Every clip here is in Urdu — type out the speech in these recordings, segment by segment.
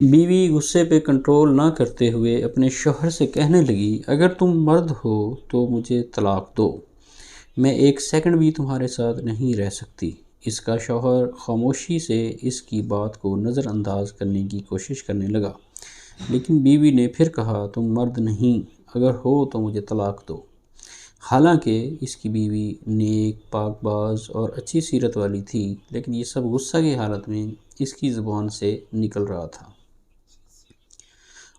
بیوی غصے پہ کنٹرول نہ کرتے ہوئے اپنے شوہر سے کہنے لگی، اگر تم مرد ہو تو مجھے طلاق دو، میں ایک سیکنڈ بھی تمہارے ساتھ نہیں رہ سکتی۔ اس کا شوہر خاموشی سے اس کی بات کو نظر انداز کرنے کی کوشش کرنے لگا، لیکن بیوی نے پھر کہا، تم مرد نہیں، اگر ہو تو مجھے طلاق دو۔ حالانکہ اس کی بیوی نیک، پاک باز اور اچھی سیرت والی تھی، لیکن یہ سب غصہ کی حالت میں اس کی زبان سے نکل رہا تھا۔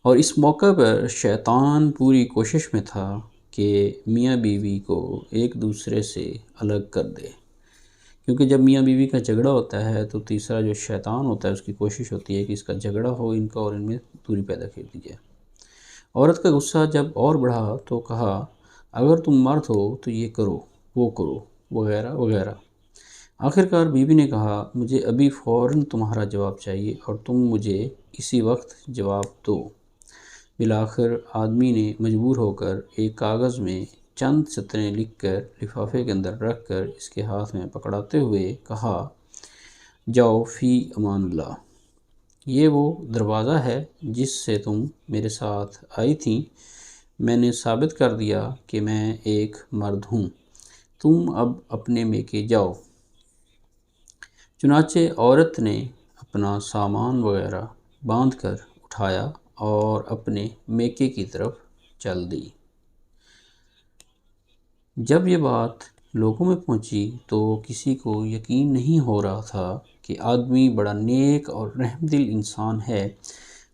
اور اس موقع پر شیطان پوری کوشش میں تھا کہ میاں بیوی کو ایک دوسرے سے الگ کر دے، کیونکہ جب میاں بیوی کا جھگڑا ہوتا ہے تو تیسرا جو شیطان ہوتا ہے اس کی کوشش ہوتی ہے کہ اس کا جھگڑا ہو ان کا اور ان میں دوری پیدا کر دی جائے۔ عورت کا غصہ جب اور بڑھا تو کہا، اگر تم مرد ہو تو یہ کرو، وہ کرو، وغیرہ وغیرہ۔ آخرکار بیوی نے کہا، مجھے ابھی فوراً تمہارا جواب چاہیے اور تم مجھے اسی وقت جواب دو۔ بالآخر آدمی نے مجبور ہو کر ایک کاغذ میں چند سطریں لکھ کر لفافے کے اندر رکھ کر اس کے ہاتھ میں پکڑاتے ہوئے کہا، جاؤ فی امان اللہ۔ یہ وہ دروازہ ہے جس سے تم میرے ساتھ آئی تھیں، میں نے ثابت کر دیا کہ میں ایک مرد ہوں، تم اب اپنے میکے جاؤ۔ چنانچہ عورت نے اپنا سامان وغیرہ باندھ کر اٹھایا اور اپنے میکے کی طرف چل دی۔ جب یہ بات لوگوں میں پہنچی تو کسی کو یقین نہیں ہو رہا تھا کہ آدمی بڑا نیک اور رحم دل انسان ہے،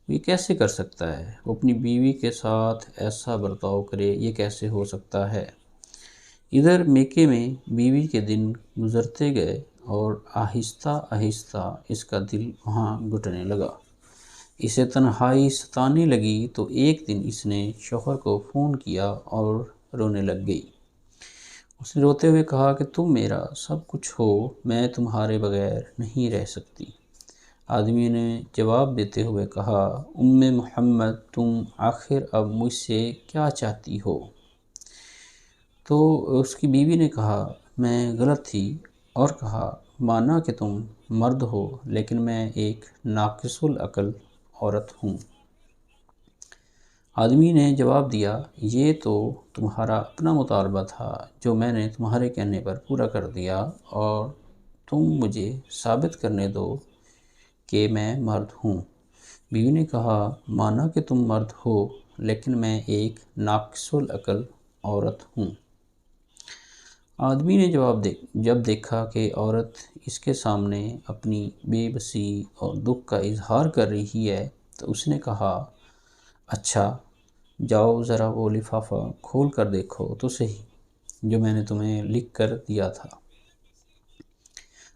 وہ یہ کیسے کر سکتا ہے، وہ اپنی بیوی کے ساتھ ایسا برتاؤ کرے، یہ کیسے ہو سکتا ہے۔ ادھر میکے میں بیوی کے دن گزرتے گئے اور آہستہ آہستہ اس کا دل وہاں گھٹنے لگا، اسے تنہائی ستانے لگی تو ایک دن اس نے شوہر کو فون کیا اور رونے لگ گئی۔ اس نے روتے ہوئے کہا کہ تم میرا سب کچھ ہو، میں تمہارے بغیر نہیں رہ سکتی۔ آدمی نے جواب دیتے ہوئے کہا، ام محمد تم آخر اب مجھ سے کیا چاہتی ہو؟ تو اس کی بیوی نے کہا، میں غلط تھی، اور کہا، مانا کہ تم مرد ہو لیکن میں ایک ناقص العقل عورت ہوں۔ آدمی نے جواب دیا، یہ تو تمہارا اپنا مطالبہ تھا جو میں نے تمہارے کہنے پر پورا کر دیا، اور تم مجھے ثابت کرنے دو کہ میں مرد ہوں۔ بیوی نے کہا، مانا کہ تم مرد ہو لیکن میں ایک ناقص العقل عورت ہوں۔ آدمی نے جب دیکھا کہ عورت اس کے سامنے اپنی بے بسی اور دکھ کا اظہار کر رہی ہے تو اس نے کہا، اچھا جاؤ ذرا وہ لفافہ کھول کر دیکھو تو صحیح جو میں نے تمہیں لکھ کر دیا تھا۔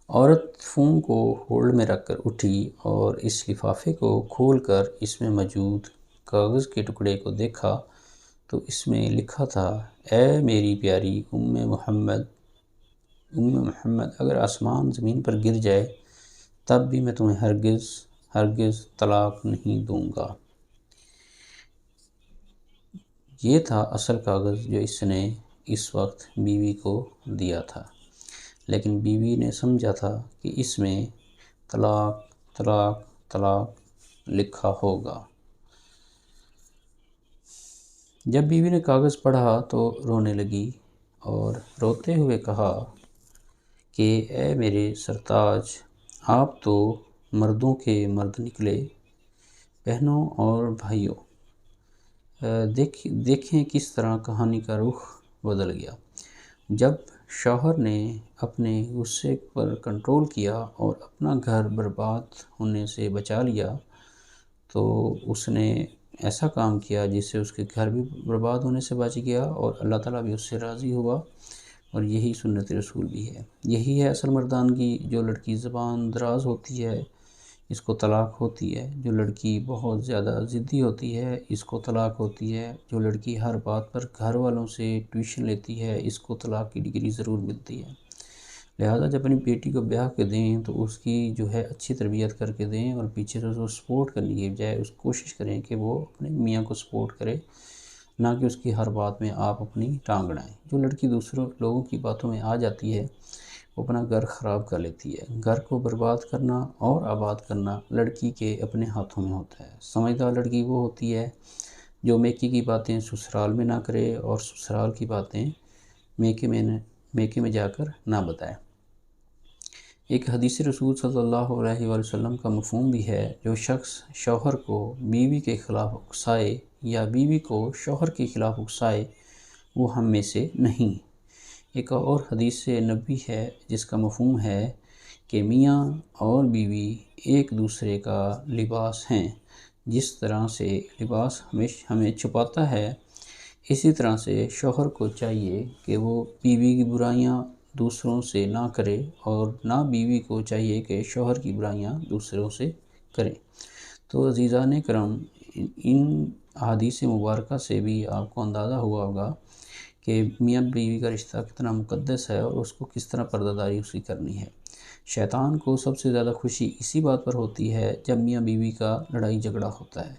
عورت فون کو ہولڈ میں رکھ کر اٹھی اور اس لفافے کو کھول کر اس میں موجود کاغذ کے ٹکڑے کو دیکھا تو اس میں لکھا تھا، اے میری پیاری ام محمد، اگر آسمان زمین پر گر جائے تب بھی میں تمہیں ہرگز ہرگز طلاق نہیں دوں گا۔ یہ تھا اصل کاغذ جو اس نے اس وقت بیوی کو دیا تھا، لیکن بیوی نے سمجھا تھا کہ اس میں طلاق طلاق طلاق لکھا ہوگا۔ جب بیوی نے کاغذ پڑھا تو رونے لگی اور روتے ہوئے کہا کہ اے میرے سرتاج، آپ تو مردوں کے مرد نکلے۔ بہنوں اور بھائیوں، دیکھیں کس طرح کہانی کا رخ بدل گیا۔ جب شوہر نے اپنے غصے پر کنٹرول کیا اور اپنا گھر برباد ہونے سے بچا لیا تو اس نے ایسا کام کیا جس سے اس کے گھر بھی برباد ہونے سے بچ گیا اور اللہ تعالیٰ بھی اس سے راضی ہوا، اور یہی سنت رسول بھی ہے۔ یہی ہے اصل مردانگی۔ جو لڑکی زبان دراز ہوتی ہے اس کو طلاق ہوتی ہے، جو لڑکی بہت زیادہ ضدی ہوتی ہے اس کو طلاق ہوتی ہے، جو لڑکی ہر بات پر گھر والوں سے ٹیوشن لیتی ہے اس کو طلاق کی ڈگری ضرور ملتی ہے۔ لہٰذا جب اپنی بیٹی کو بیاہ کے دیں تو اس کی جو ہے اچھی تربیت کر کے دیں، اور پیچھے سے اس کو سپورٹ کرنے کی بجائے اس کوشش کریں کہ وہ اپنے میاں کو سپورٹ کرے، نہ کہ اس کی ہر بات میں آپ اپنی ٹانگ اڑائیں۔ جو لڑکی دوسروں لوگوں کی باتوں میں آ جاتی ہے وہ اپنا گھر خراب کر لیتی ہے۔ گھر کو برباد کرنا اور آباد کرنا لڑکی کے اپنے ہاتھوں میں ہوتا ہے۔ سمجھدار لڑکی وہ ہوتی ہے جو میکے کی باتیں سسرال میں نہ کرے اور سسرال کی باتیں میکے میں جا کر نہ بتائے۔ ایک حدیث رسول صلی اللہ علیہ وآلہ وسلم کا مفہوم بھی ہے، جو شخص شوہر کو بیوی کے خلاف اکسائے یا بیوی کو شوہر کے خلاف اکسائے وہ ہم میں سے نہیں۔ ایک اور حدیث نبوی ہے جس کا مفہوم ہے کہ میاں اور بیوی ایک دوسرے کا لباس ہیں۔ جس طرح سے لباس ہمیں چھپاتا ہے، اسی طرح سے شوہر کو چاہیے کہ وہ بیوی کی برائیاں دوسروں سے نہ کرے اور نہ بیوی کو چاہیے کہ شوہر کی برائیاں دوسروں سے کرے۔ تو عزیزان کرام، ان احادیث مبارکہ سے بھی آپ کو اندازہ ہوا ہوگا کہ میاں بیوی کا رشتہ کتنا مقدس ہے اور اس کو کس طرح پردہ داری اس کی کرنی ہے۔ شیطان کو سب سے زیادہ خوشی اسی بات پر ہوتی ہے جب میاں بیوی کا لڑائی جھگڑا ہوتا ہے۔